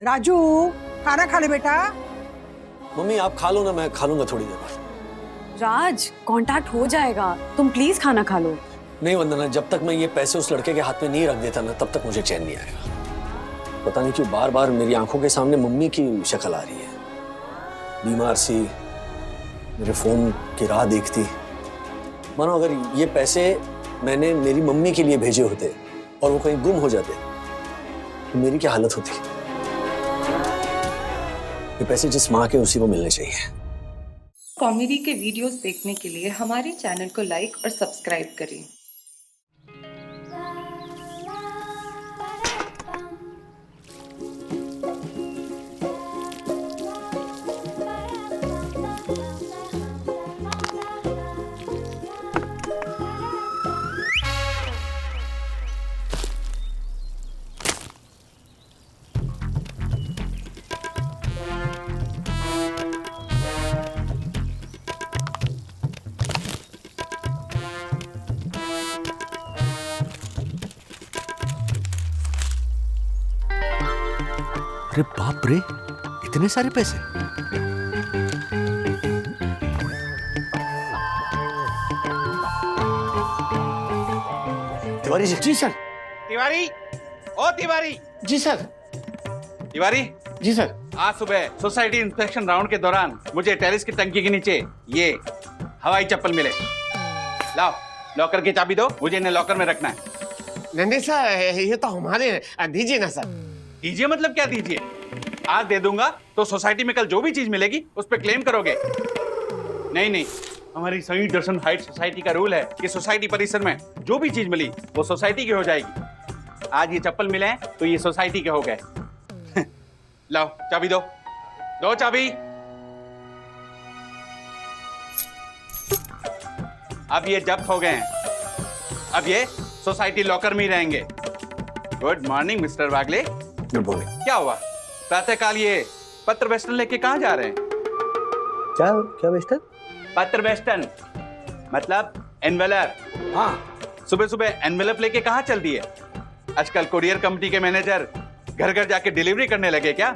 राजू, खाना खा ले बेटा। मम्मी आप खा लो ना, मैं खा लूंगा थोड़ी देर बाद। राज, कांटेक्ट हो जाएगा, तुम प्लीज खाना खा लो। नहीं वंदना, जब तक मैं ये पैसे उस लड़के के हाथ में नहीं रख देता ना, तब तक मुझे चैन नहीं आएगा। पता नहीं क्यों बार बार मेरी आंखों के सामने मम्मी की शक्ल आ रही है, बीमार सी, मेरे फोन की राह देखती। मानो अगर ये पैसे मैंने मेरी मम्मी के लिए भेजे होते और वो कहीं गुम हो जाते तो मेरी क्या हालत होती। ये पैसे जिस माँ के उसी को मिलने चाहिए। कॉमेडी के वीडियोस देखने के लिए हमारे चैनल को लाइक और सब्सक्राइब करें। अरे बाप रे, इतने सारे पैसे। तिवारी जी। जी सर। तिवारी, ओ तिवारी। जी सर। तिवारी जी सर। आज सुबह सोसाइटी इंस्पेक्शन राउंड के दौरान मुझे टेरेस की टंकी के नीचे ये हवाई चप्पल मिले। लाओ लॉकर की चाबी दो, मुझे इन्हें लॉकर में रखना है। नहीं सर, ये तो हमारे, दीजिए ना सर। दीजिए मतलब क्या दीजिए? आज दे दूंगा तो सोसाइटी में कल जो भी चीज मिलेगी उस पर क्लेम करोगे। नहीं नहीं, हमारी सही दर्शन हाइट सोसाइटी का रूल है कि सोसाइटी परिसर में जो भी चीज मिली वो सोसाइटी की हो जाएगी। आज ये चप्पल मिले हैं तो ये सोसाइटी के हो गए। लाओ चाबी दो, दो चाबी। अब ये जब्त हो गए हैं, अब ये सोसाइटी लॉकर में ही रहेंगे। Good morning mister Wagle. Good morning. क्या हुआ? प्रातःकाल ये पत्र वेस्टन लेके कहाँ जा रहे हैं? क्या क्या वेस्टर्न? पत्र वेस्टन मतलब एनवेलप। हाँ, सुबह सुबह एनवेलप लेके कहाँ चल दिए? आजकल कुरियर कंपनी के मैनेजर घर घर जाके डिलीवरी करने लगे क्या?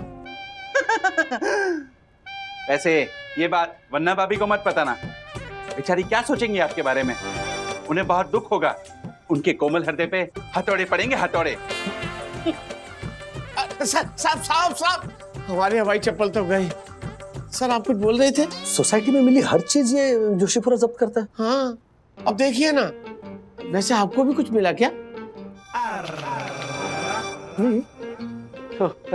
वैसे ये बात वन्ना भाभी को मत बताना, बेचारी क्या सोचेंगी आपके बारे में। उन्हें बहुत दुख होगा, उनके कोमल हृदय पे हथौड़े पड़ेंगे, हथौड़े। सर साहब साहब साहब, हमारे हवाई चप्पल तो गए। सर आप कुछ बोल रहे थे? सोसाइटी में मिली हर चीज ये जोशीपुरा जब्त करता है। हाँ, अब देखिए ना। वैसे आपको भी कुछ मिला क्या?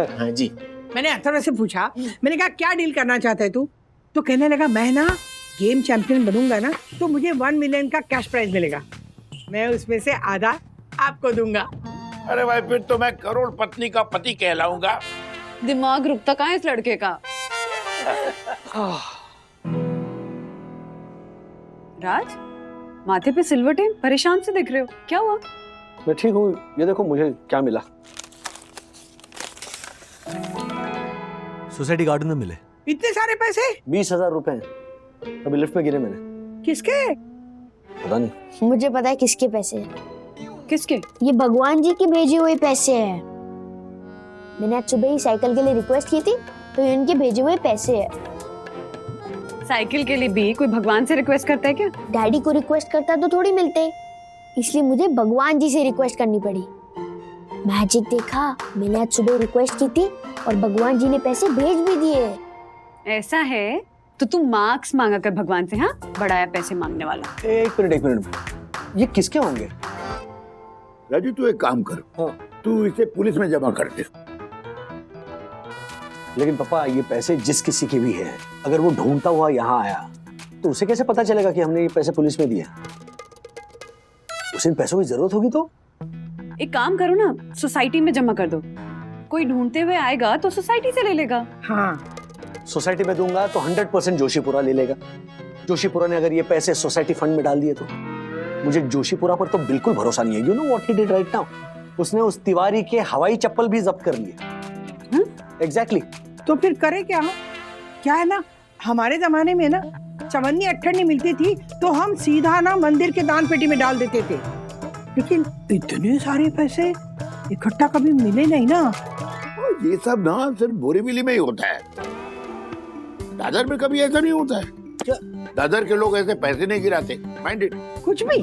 हाँ जी। मैंने अथर्व से पूछा, मैंने कहा क्या डील करना चाहता है तू? तो कहने लगा मैं ना गेम चैंपियन बनूंगा ना तो मुझे 1 मिलियन का कैश प्राइज मिलेगा, मैं उसमें से आधा आपको दूंगा। अरे भाई फिर तो मैं करोड़ पत्नी का पति कहलाऊंगा। दिमाग रुकता कहाँ है इस लड़के का। राज, माथे पे सिल्वर टेम, परेशान से दिख रहे हो, क्या हुआ? मैं ठीक हूँ, ये देखो मुझे क्या मिला। सोसाइटी गार्डन में मिले इतने सारे पैसे? 20,000 रुपए हैं। अभी लिफ्ट में गिरे मैंने। किसके? पता नहीं। मुझे पता है किसके पैसे हैं। किसके? ये भगवान जी के भेजे हुए पैसे हैं। मैंने आज सुबह ही साइकिल के लिए रिक्वेस्ट की थी तो ये उनके भेजे हुए पैसे हैं। साइकिल के लिए भी कोई भगवान से रिक्वेस्ट करता है क्या? डैडी को रिक्वेस्ट करता तो थोड़ी मिलते, इसलिए मुझे भगवान जी से रिक्वेस्ट करनी पड़ी। मैजिक देखा, मैंने आज सुबह रिक्वेस्ट की थी और भगवान जी ने पैसे भेज भी दिए। ऐसा है तो तुम मार्क्स मांगा कर भगवान से। हाँ, बड़ा पैसे मांगने वाला। एक मिनट, ये किसके होंगे? राजू तू एक काम कर, हाँ। तू इसे पुलिस में जमा कर दे। लेकिन पापा ये पैसे जिस किसी के भी हैं, अगर वो ढूंढता हुआ यहाँ आया तो उसे कैसे पता चलेगा कि हमने ये पैसे पुलिस में दिए? उसे इन पैसों की जरूरत होगी तो एक काम करो ना, सोसाइटी में जमा कर दो। कोई ढूंढते हुए आएगा तो सोसाइटी से ले लेगा। हाँ, सोसाइटी में दूंगा तो 100% जोशीपुरा ले लेगा। जोशीपुरा ने अगर ये पैसे सोसाइटी फंड में डाल दिए तो मुझे जोशीपुरा पर तो बिल्कुल भरोसा नहीं है। You know what he did right now? उसने उस तिवारी के हवाई चप्पल भी जब्त कर लिए। एग्जैक्टली। तो फिर करे क्या? क्या है ना, हमारे जमाने में ना चवन्नी अट्ठन्नी मिलती थी तो हम सीधा ना मंदिर के दान पेटी में डाल देते थे, लेकिन इतने सारे पैसे इकट्ठा कभी मिले नहीं ना। ये सब ना सिर्फ बोरीवली में ही होता है, दादर में कभी ऐसा नहीं होता है। क्या? दादर के लोग ऐसे पैसे नहीं गिराते, माइंड इट। कुछ भी।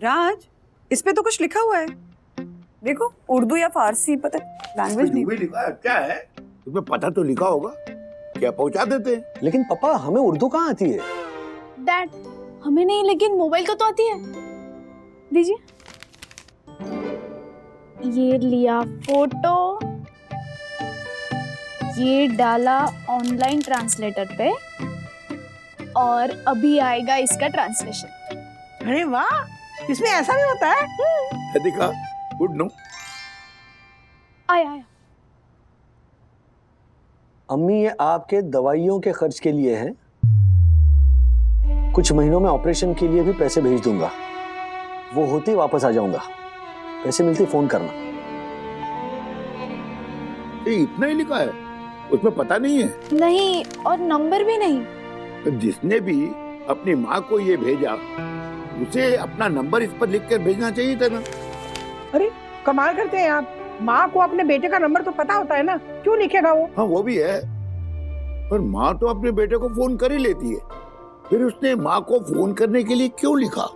राज, इस पे तो कुछ लिखा हुआ है, देखो उर्दू या फारसी, पता लैंग्वेज नहीं। भी लिखा है, क्या है तुम्हें पता तो लिखा होगा, क्या पहुंचा देते हैं। लेकिन पापा हमें उर्दू कहाँ आती है? डैड हमें नहीं, लेकिन मोबाइल को तो आती है। दीजिए। ये लिया फोटो, ये डाला ऑनलाइन ट्रांसलेटर पे, और अभी आएगा इसका ट्रांसलेशन। अरे वाह, इसमें ऐसा भी होता है? देखा, गुड नो। आया आया। अम्मी ये आपके दवाइयों के खर्च के लिए हैं। कुछ महीनों में ऑपरेशन के लिए भी पैसे भेज दूंगा, वो होते ही वापस आ जाऊंगा। पैसे मिलते ही फोन करना। ये इतना ही लिखा है, उसमें पता नहीं है। नहीं, और नंबर भी नहीं। जिसने भी अपनी माँ को ये भेजा उसे अपना नंबर इस पर लिख कर भेजना चाहिए था ना। अरे कमाल करते हैं आप, माँ को अपने बेटे का नंबर तो पता होता है ना, क्यों लिखेगा वो? हाँ वो भी है, पर माँ तो अपने बेटे को फोन कर ही लेती है, फिर उसने माँ को फोन करने के लिए क्यों लिखा?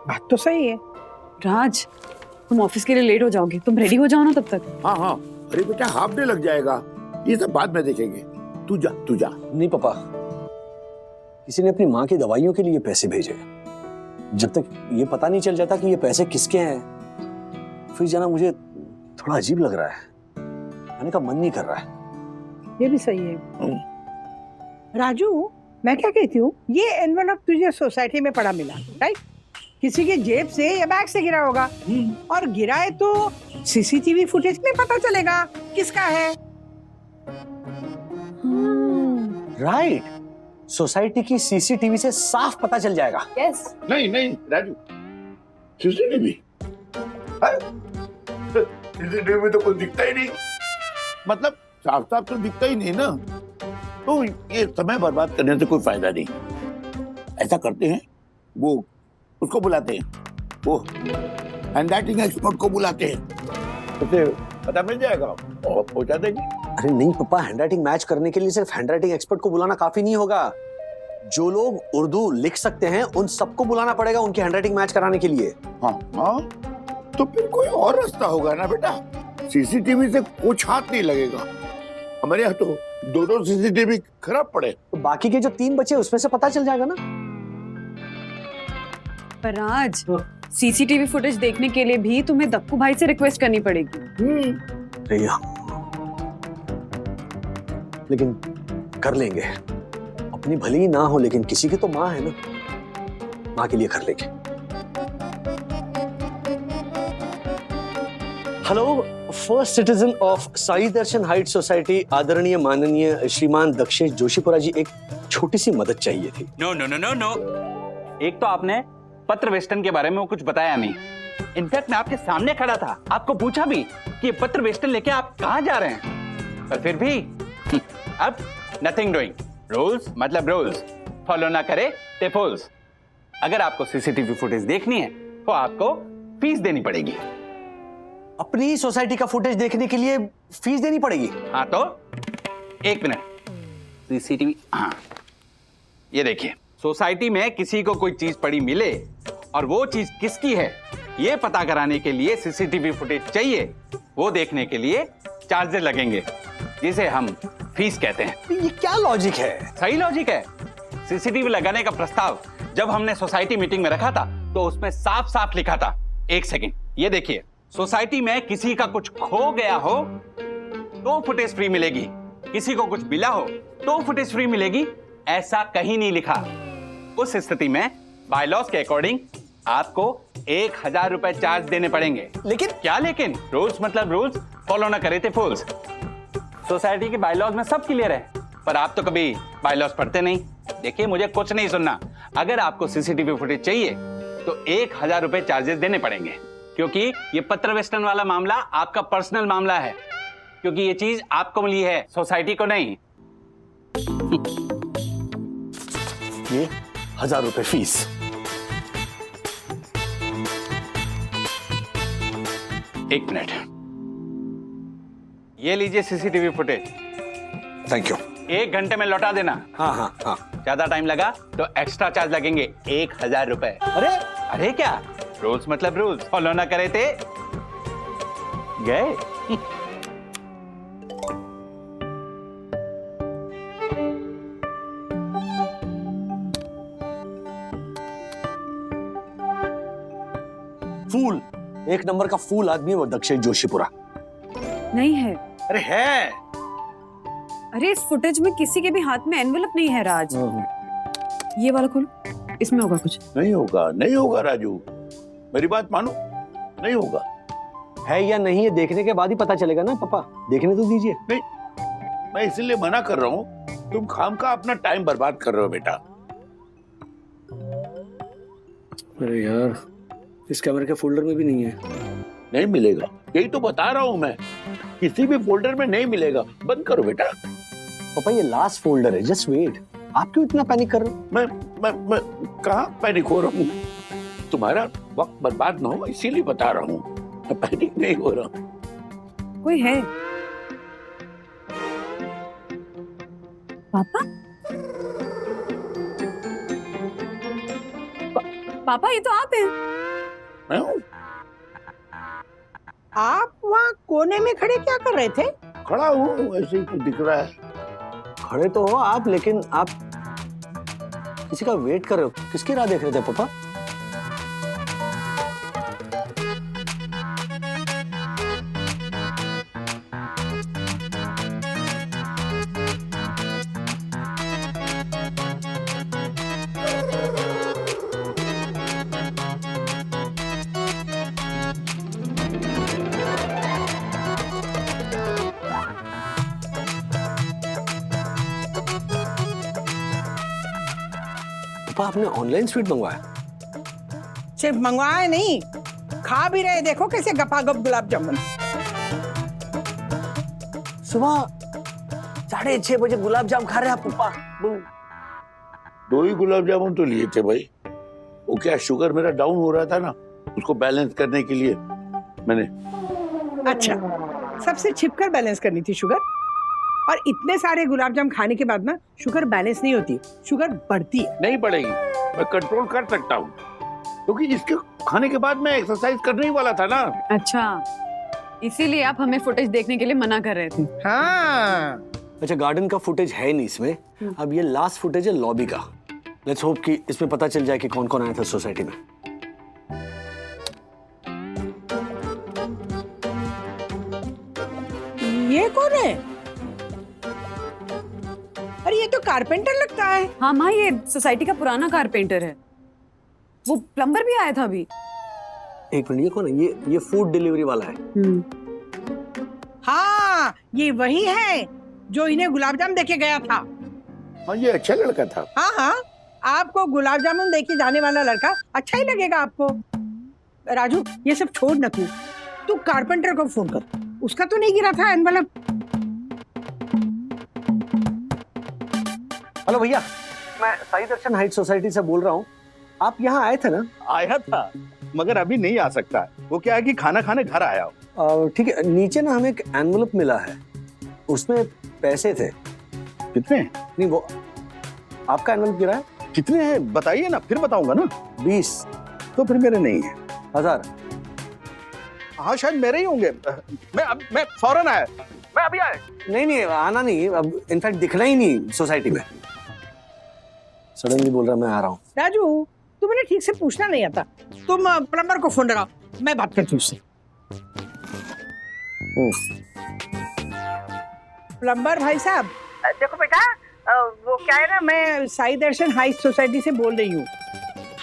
बात तो सही है। राज, तुम ऑफिस के लिए लेट हो जाओगे, तुम रेडी हो जाओ ना तब तक। हाँ हाँ, अरे बेटा हाफ डे लग जाएगा, ये सब बाद में देखेंगे। तू जा तू जा। नहीं पापा, किसी ने अपनी माँ की दवाइयों के लिए पैसे भेजे। जब तक ये पता नहीं चल जाता कि ये पैसे किसके हैं, फिर जाना मुझे थोड़ा अजीब लग रहा है, आने का मन नहीं कर रहा है। ये भी सही है। राजू, मैं क्या कहती हूँ, ये एनवेलप तुझे सोसाइटी में पड़ा मिला, राइट? किसी के जेब से या बैग से गिरा होगा, और गिरा है तो सीसीटीवी फुटेज में पता चलेगा किसका है। राइट, सोसाइटी की सीसीटीवी से साफ पता चल जाएगा। यस। नहीं नहीं राजू, सीसीटीवी सीसीटीवी में तो कुछ दिखता ही नहीं, मतलब साफ साफ तो दिखता ही नहीं ना, तो ये समय बर्बाद करने से कोई फायदा नहीं। ऐसा करते हैं, वो उसको बुलाते हैं, वो हैंडराइटिंग एक्सपर्ट को बुलाते हैं, उसे पता मिल जाएगा और पहुंचा देंगे। अरे नहीं पापा, हैंडराइटिंग मैच करने के लिए सिर्फ हैंडराइटिंग एक्सपर्ट को बुलाना काफी नहीं होगा। जो लोग उर्दू लिख सकते हैं उन सबको बुलाना पड़ेगा उनकी हैंडराइटिंग मैच कराने के लिए। हाँ हाँ, तो फिर कोई और रास्ता होगा ना बेटा, सीसीटीवी से कुछ हाथ नहीं लगेगा। हमारे यहाँ तो दो सीसीटीवी खराब पड़े, तो बाकी के जो 3 बचे उसमें से पता चल जाएगा ना। पर राज, सीसीटीवी फुटेज देखने के लिए भी तुम्हें दक्कू भाई से रिक्वेस्ट करनी पड़ेगी। भैया, लेकिन कर लेंगे, अपनी भली ही ना हो लेकिन किसी की तो माँ है ना, माँ के लिए कर लेंगे। Hello, first citizen of Sai Darshan height society, आदरणीय माननीय श्रीमान दक्षेश जोशीपुरा जी, एक छोटी सी मदद चाहिए थी। No no no no no, एक तो आपने पत्र वेस्टन के बारे में वो कुछ बताया नहीं। इनफैक्ट मैं आपके सामने खड़ा था, आपको पूछा भी कि ये पत्र वेस्टन लेके आप कहाँ जा रहे हैं, पर फिर भी अब नथिंग डूइंग। रूल्स मतलब रूल्स, फॉलो ना करे ते फूल्स। अगर आपको सीसीटीवी फुटेज देखनी है तो आपको फीस देनी पड़ेगी। अपनी सोसाइटी का फुटेज देखने के लिए फीस देनी पड़ेगी? हाँ तो एक मिनट, सीसीटीवी, हाँ ये देखिए, सोसाइटी में किसी को कोई चीज पड़ी मिले और वो चीज किसकी है ये पता कराने के लिए सीसीटीवी फुटेज चाहिए, वो देखने के लिए चार्जेस लगेंगे, जिसे हम फीस कहते हैं। ये क्या लॉजिक है? सही लॉजिक है। सीसीटीवी लगाने का प्रस्ताव जब हमने सोसाइटी मीटिंग में रखा था तो उसमें साफ साफ लिखा था, एक सेकंड ये देखिए, सोसाइटी में किसी का कुछ खो गया हो तो फुटेज फ्री मिलेगी, किसी को कुछ मिला हो तो फुटेज फ्री मिलेगी, ऐसा कहीं नहीं लिखा। उस स्थिति में बायलॉज के अकॉर्डिंग आपको 1000 रुपए चार्ज देने पड़ेंगे। लेकिन क्या लेकिन? रूल्स मतलब रूल्स, फॉलो ना करे थे फूल्स। सोसाइटी के बायलॉज में सब क्लियर है, पर आप तो कभी बायलॉज पढ़ते नहीं। देखिए मुझे कुछ नहीं सुनना, अगर आपको सीसीटीवी फुटेज चाहिए तो 1000 रुपए चार्जेस देने पड़ेंगे, क्योंकि ये पत्र वेस्टन वाला मामला आपका पर्सनल मामला है, क्योंकि ये चीज आपको मिली है, सोसाइटी को नहीं। ये 1000 रुपए फीस। एक मिनट, ये लीजिए सीसीटीवी फुटेज, थैंक यू। 1 घंटे में लौटा देना। हाँ हाँ हाँ। ज्यादा टाइम लगा तो एक्स्ट्रा चार्ज लगेंगे 1000 रुपए। अरे अरे क्या, रूल्स मतलब रूल्स, फॉलो ना करे थे गए। फूल, एक नंबर का फूल आदमी है वो दक्षिण जोशीपुरा। नहीं है। अरे है। अरे इस फुटेज में किसी के भी हाथ में एनवेलप नहीं है राज। ये वाला खोलो, इसमें होगा कुछ। नहीं होगा, नहीं होगा राजू, मेरी बात मानो, नहीं होगा। है या नहीं है देखने के बाद ही पता चलेगा ना पापा, देखने तो दीजिए। नहीं, मैं इसलिए मना कर रहा हूँ, तुम खामखा अपना टाइम बर्बाद कर रहे हो बेटा। अरे यार, इस कैमरे के फोल्डर में भी नहीं है। नहीं मिलेगा, यही तो बता रहा हूँ मैं, किसी भी फोल्डर में नहीं मिलेगा, बंद करो बेटा। पापा ये लास्ट फोल्डर है, जस्ट वेट। आप क्यों इतना पैनिक कर रहे हो? मैं कहाँ पैनिक हो रहा हूँ? तुम्हारा वक्त बर्बाद ना हो इसीलिए बता रहा हूँ, मैं पैनिक नहीं हो रहा। कोई है? पापा? पापा ये तो आप हैं। मैं हूँ, आप वहाँ कोने में खड़े क्या कर रहे थे? खड़ा हूँ, ऐसे ही कुछ दिख रहा है। खड़े तो हो आप, लेकिन आप किसी का वेट कर रहे हो। किसकी राह देख रहे थे पापा? पापा आपने ऑनलाइन स्वीट मंगवाया? सिर्फ मंगवाए नहीं, खा भी रहे। देखो कैसे गपागप गुलाब जामुन। सुबह 6:30 बजे गुलाब जाम खा रहे हैं आप पापा? 2 ही गुलाब जामुन तो लिए थे भाई, वो क्या शुगर मेरा डाउन हो रहा था ना, उसको बैलेंस करने के लिए मैंने। अच्छा, सबसे छिपकर बैलेंस करनी थी शुगर। और इतने सारे गुलाब जाम खाने के बाद ना शुगर बैलेंस नहीं होती, शुगर बढ़ती है। नहीं बढ़ेगी, मैं कंट्रोल कर सकता हूँ, क्योंकि इसके खाने के बाद मैं एक्सरसाइज करने ही वाला था ना। अच्छा, इसीलिए आप हमें फुटेज देखने के लिए मना कर रहे थे। हाँ। अच्छा, गार्डन का फुटेज है नहीं इसमें। अब ये लास्ट फुटेज है लॉबी का। लेट्स होप कि इसमें पता चल जाए कि कौन कौन आया था सोसाइटी में। ये कौन है? अरे ये तो कारपेंटर लगता है। हाँ माँ, ये सोसाइटी का पुराना कारपेंटर है। वो प्लम्बर भी आया था अभी। एक मिनट, ये कौन है? ये फूड डिलीवरी वाला है। हाँ, ये वही है जो इन्हें गुलाब जामुन देके गया था। हाँ, ये अच्छा लड़का था। हाँ हाँ, आपको गुलाब जामुन देके जाने वाला लड़का अच्छा ही लगेगा आपको। राजू, ये सब छोड़ न, तू कारपेंटर को फोन कर। उसका तो नहीं गिरा था एनवेलप। हेलो भैया, मैं साई दर्शन हाइट सोसाइटी से बोल रहा हूँ। आप यहाँ आए थे ना? आया था, मगर अभी नहीं आ सकता। वो क्या है कि खाना खाने घर आया हो। ठीक है, नीचे ना हमें एक एनवेलप मिला है, उसमें पैसे थे। कितने? नहीं, वो आपका एनवेलप गिरा है। कितने हैं बताइए ना, फिर बताऊंगा ना। 20। तो फिर मेरे नहीं है। 1000। हाँ शायद मेरे ही होंगे। मैं फौरन आया, मैं अभी आया। नहीं, आना नहीं, अब इनफैक्ट दिखना ही नहीं सोसाइटी में। सडनली बोल रहा मैं आ रहा हूँ। राजू, तुम्हें ठीक से पूछना नहीं आता। तुम प्लम्बर को फोन लगाओ, मैं बात करती हूँ उससे। प्लम्बर भाई साहब, देखो बेटा, वो क्या है ना, मैं साई दर्शन हाई सोसाइटी से बोल रही हूँ।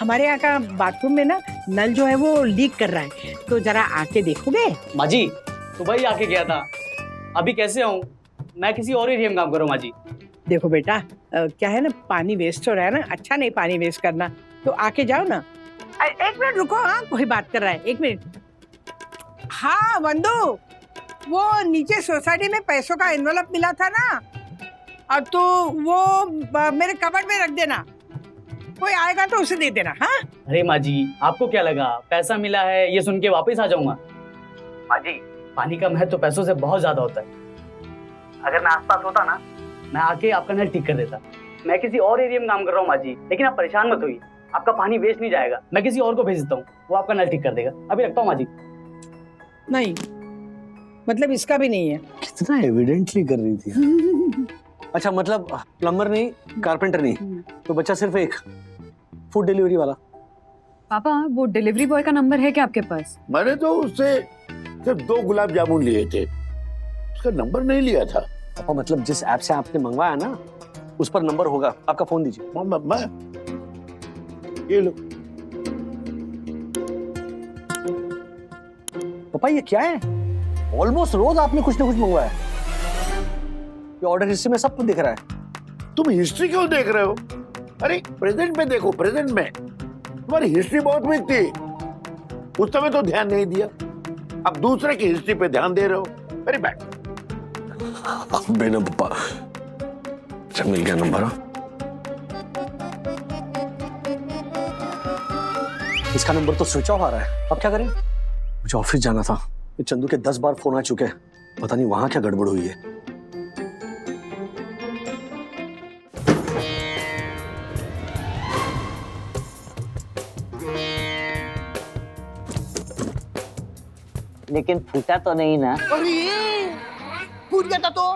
हमारे यहाँ का बाथरूम में ना नल जो है वो लीक कर रहा है, तो जरा आके देखोगे? माँ जी, सुबह ही आके गया था, अभी कैसे आऊँ? मैं किसी और एरिया में काम करूँ माँ जी। देखो बेटा, क्या है ना, पानी वेस्ट हो रहा है ना, अच्छा नहीं पानी वेस्ट करना, तो आके जाओ ना। एक मिनट रुको, हाँ कोई बात कर रहा है, एक मिनट। हाँ वंदू, वो नीचे सोसाइटी में पैसों का एनवेलप मिला था ना, अब तो वो मेरे कबर्ड में रख देना, कोई आएगा तो उसे दे देना। हाँ अरे माँ जी, आपको क्या लगा पैसा मिला है ये सुन के वापस आ जाऊंगा? माँ जी, पानी का महत्व तो पैसों से बहुत ज्यादा होता है। अगर मैं आसपास होता ना, मैं आके आपका नल ठीक कर देता। मैं किसी और एरिया में काम कर रहा हूँ माँ जी, लेकिन आप परेशान मत होइए, आपका पानी वेस्ट नहीं जाएगा। मैं किसी और को भेज देता हूँ, वो आपका नल ठीक कर देगा। अभी रखता हूँ माँ जी। नहीं, मतलब इसका भी नहीं है। कितना एविडेंटली कर रही थी। अच्छा, मतलब प्लम्बर नहीं, कारपेंटर नहीं, तो बच्चा सिर्फ एक फूड डिलीवरी वाला। पापा, वो डिलीवरी बॉय का नंबर है क्या आपके पास? मैंने तो उससे सिर्फ 2 गुलाब जामुन लिए थे, उसका नंबर नहीं लिया था। पापा, मतलब जिस ऐप से आपने मंगवाया ना, उस पर नंबर होगा। आपका फोन दीजिए। मैं ये लो। पापा, ये क्या है? ऑलमोस्ट रोज आपने कुछ ना कुछ मंगवाया। ये ऑर्डर हिस्ट्री में सब कुछ दिख रहा है। तुम हिस्ट्री क्यों देख रहे हो? अरे प्रेजेंट में देखो, प्रेजेंट में तुम्हारी हिस्ट्री बहुत वीक थी, उस समय तो ध्यान नहीं दिया, अब दूसरे की हिस्ट्री पे ध्यान दे रहे हो। Very bad. बेना पापा, अच्छा मिल गया नंबर। इसका नंबर तो स्विच ऑफ आ रहा है। अब क्या करें? मुझे ऑफिस जाना था, ये चंदू के 10 बार फोन आ चुके हैं, पता नहीं वहां क्या गड़बड़ हुई है। लेकिन फूटा तो नहीं ना? अरे फूट गया था तो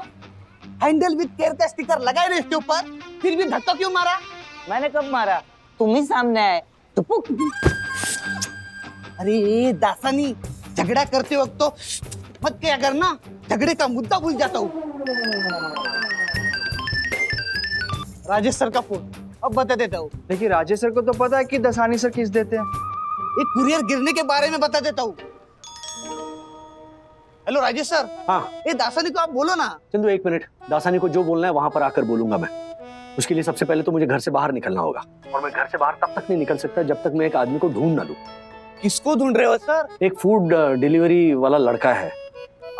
हैंडल विद केयर का स्टिकर लगाए रहे इसके ऊपर, फिर भी धक्का क्यों मारा? मैंने कब मारा? तुम ही सामने आए तो पुक। अरे दासानी, झगड़ा करते वक्त तो मत क्या करना, झगड़े का मुद्दा भूल जाता हूँ। राजेश सर का फोन, अब बता देता हूँ। देखिए, राजेश सर को तो पता है कि दसानी सर किस देते हैं। एक कुरियर गिरने के बारे में बता देता हूँ। Hello Rajesh sir. हाँ, ये दासानी को आप बोलो ना। चंदू 1 मिनट, दासानी को जो बोलना है वहां पर आकर बोलूंगा मैं। उसके लिए सबसे पहले तो मुझे घर से बाहर निकलना होगा, और मैं घर से बाहर तब तक नहीं निकल सकता जब तक मैं एक आदमी को ढूंढ ना लूं। किसको ढूंढ रहे हो सर? एक फूड डिलीवरी वाला लड़का है।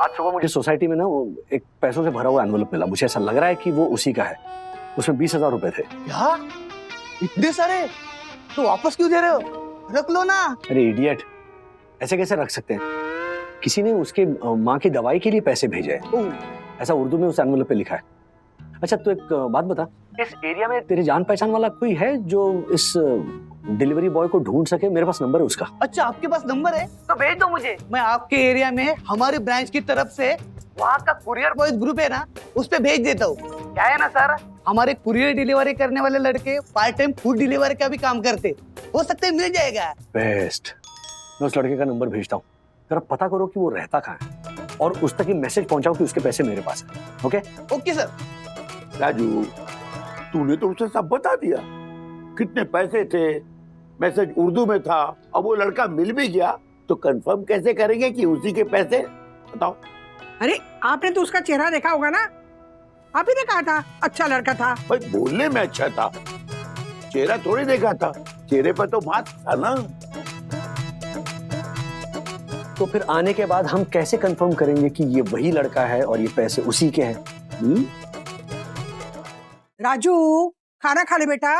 आज सुबह मुझे सोसाइटी में ना वो एक पैसों से भरा हुआ एनवलप मिला, मुझे ऐसा लग रहा है कि वो उसी का है। उसमें 20,000 रुपए थे। क्या? इतने सारे? तो वापस क्यों दे रहे हो? रख लो ना। अरे इडियट, ऐसे कैसे रख सकते हैं? किसी ने उसके माँ की दवाई के लिए पैसे भेजे हैं, ऐसा उर्दू में उस एनवलप पे लिखा है। अच्छा, तो एक बात बता, इस एरिया में तेरे जान पहचान वाला कोई है जो इस डिलीवरी बॉय को ढूंढ सके? मेरे पास नंबर है उसका। अच्छा, आपके पास नंबर है तो भेज दो मुझे। मैं आपके एरिया में हमारे ब्रांच की तरफ से वहाँ का कुरियर बॉयज ग्रुप है ना, उस पे भेज देता हूँ। क्या है ना सर, हमारे कुरियर डिलीवरी करने वाले लड़के पार्ट टाइम फूड डिलीवरी का भी काम करते, हो सकता है मिल जाएगा। बेस्ट, मैं उस लड़के का नंबर भेजता हूँ, जरा पता करो कि वो रहता कहाँ है, और उस तक ये मैसेज पहुंचाओ कि उसके पैसे मेरे पास है। Okay okay sir. राजू, तूने तो उसे सब बता दिया, कितने पैसे थे, मैसेज उर्दू में था। अब वो लड़का मिल भी गया तो कंफर्म कैसे करेंगे कि उसी के पैसे? बताओ। अरे आपने तो उसका चेहरा देखा होगा ना, आप ही ने कहा था अच्छा लड़का था। भाई बोलने में अच्छा था, चेहरा थोड़ी देखा था, चेहरे पर तो मास्क था ना। तो फिर आने के बाद हम कैसे कंफर्म करेंगे कि ये वही लड़का है और ये पैसे उसी के हैं? राजू, खाना खा ले बेटा।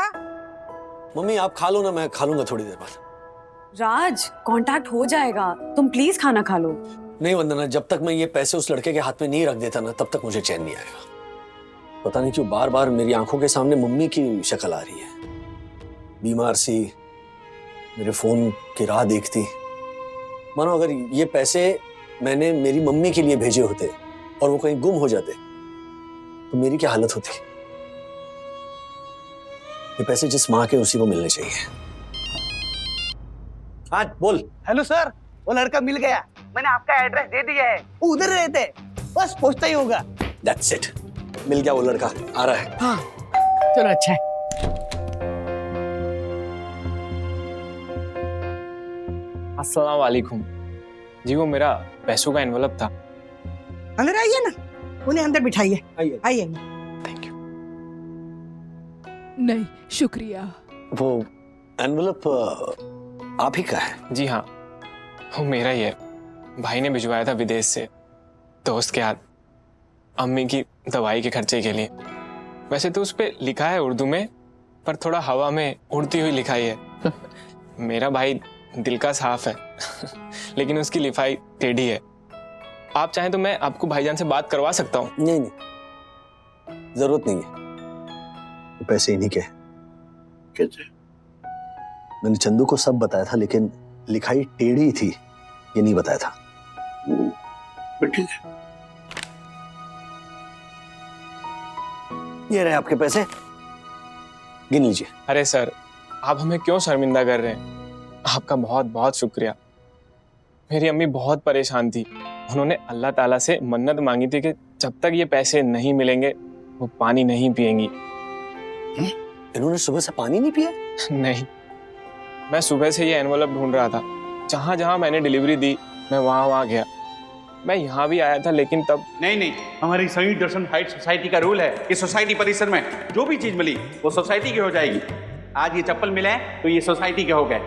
मम्मी आप खा लो ना, मैं खा लूंगा थोड़ी देर बाद। राज, कांटेक्ट हो जाएगा, तुम प्लीज खाना खा लो। नहीं वंदना, जब तक मैं ये पैसे उस लड़के के हाथ में नहीं रख देता ना, तब तक मुझे चैन नहीं आएगा। पता नहीं क्यों बार बार मेरी आंखों के सामने मम्मी की शक्ल आ रही है, बीमार सी, मेरे फोन की राह देखती। मानो अगर ये पैसे मैंने मेरी मम्मी के लिए भेजे होते और वो कहीं गुम हो जाते तो मेरी क्या हालत होती। ये पैसे जिस माँ के उसी को मिलने चाहिए। हाँ बोल। हेलो सर, वो लड़का मिल गया, मैंने आपका एड्रेस दे दिया है, वो उधर रहते, बस पहुंचता ही होगा। That's it, मिल गया वो लड़का, आ रहा है। हाँ चलो अच्छा है। अस्सलाम वालेकुम जी, वो मेरा पैसों का एनवलप था। अंदर आइए ना, उन्हें अंदर बिठाइए। आइए। आइए। Thank you. नहीं शुक्रिया। वो एनवलप आप ही का है? जी हाँ, वो मेरा ही है, भाई ने भिजवाया था विदेश से, दोस्त के हाथ, अम्मी की दवाई के खर्चे के लिए। वैसे तो उस पे लिखा है उर्दू में, पर थोड़ा हवा में उड़ती हुई लिखाई है। मेरा भाई दिल का साफ है लेकिन उसकी लिखाई टेढ़ी है। आप चाहें तो मैं आपको भाईजान से बात करवा सकता हूँ। नहीं नहीं, जरूरत नहीं है, ये पैसे इन्हीं के हैं। कैसे? मैंने चंदू को सब बताया था, लेकिन लिखाई टेढ़ी थी, ये नहीं बताया था। फिर ठीक है। ये रहे आपके पैसे, गिन लीजिए। अरे सर, आप हमें क्यों शर्मिंदा कर रहे हैं? आपका बहुत बहुत शुक्रिया। मेरी अम्मी बहुत परेशान थी, उन्होंने अल्लाह ताला से मन्नत मांगी थी कि जब तक ये पैसे नहीं मिलेंगे वो पानी नहीं पिएंगी। इन्होंने सुबह से पानी नहीं पिया? नहीं, मैं सुबह से ये एनवलप ढूंढ रहा था, जहां जहां मैंने डिलीवरी दी मैं वहां गया। मैं यहाँ भी आया था, लेकिन तब नहीं, हमारी संयुक्त दर्शन हाइट सोसाइटी का रूल है कि सोसाइटी परिसर में जो भी चीज मिली वो सोसाइटी की हो जाएगी। आज ये चप्पल मिले तो ये सोसाइटी के हो गए।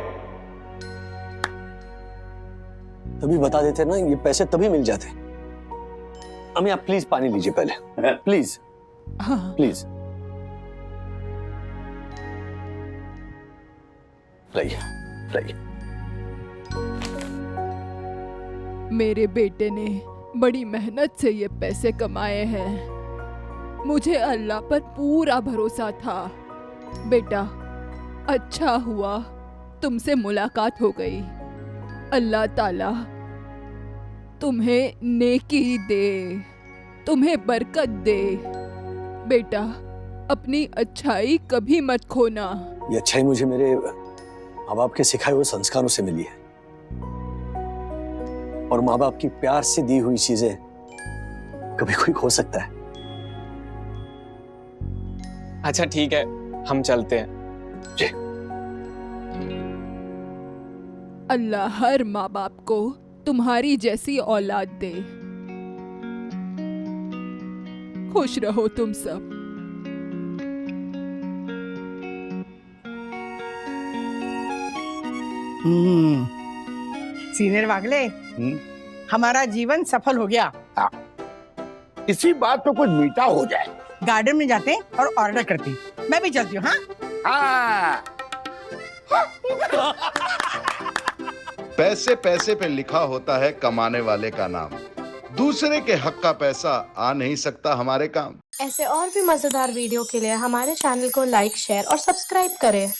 तभी बता देते ना, ये पैसे तभी मिल जाते। अम्मी आप प्लीज पानी लीजिए पहले, प्लीज प्लीज। लाइए लाइए। मेरे बेटे ने बड़ी मेहनत से ये पैसे कमाए हैं। मुझे अल्लाह पर पूरा भरोसा था। बेटा, अच्छा हुआ तुमसे मुलाकात हो गई। अल्लाह ताला तुम्हें नेकी दे, तुम्हें बरकत दे। बेटा, अपनी अच्छाई कभी मत खोना। ये अच्छाई मुझे मेरे माँ बाप के सिखाए हुए संस्कारों से मिली है, और माँ बाप की प्यार से दी हुई चीजें कभी कोई खो सकता है? अच्छा ठीक है, हम चलते हैं। जी। अल्लाह हर माँ बाप को तुम्हारी जैसी औलाद दे। खुश रहो तुम सब। सीनियर वागले, हमारा जीवन सफल हो गया। इसी बात पे कुछ मीठा हो जाए। गार्डन में जाते और ऑर्डर करते। मैं भी चलती हूँ। हाँ पैसे पैसे पे लिखा होता है कमाने वाले का नाम। दूसरे के हक का पैसा आ नहीं सकता हमारे काम। ऐसे और भी मजेदार वीडियो के लिए हमारे चैनल को लाइक, शेयर और सब्सक्राइब करें।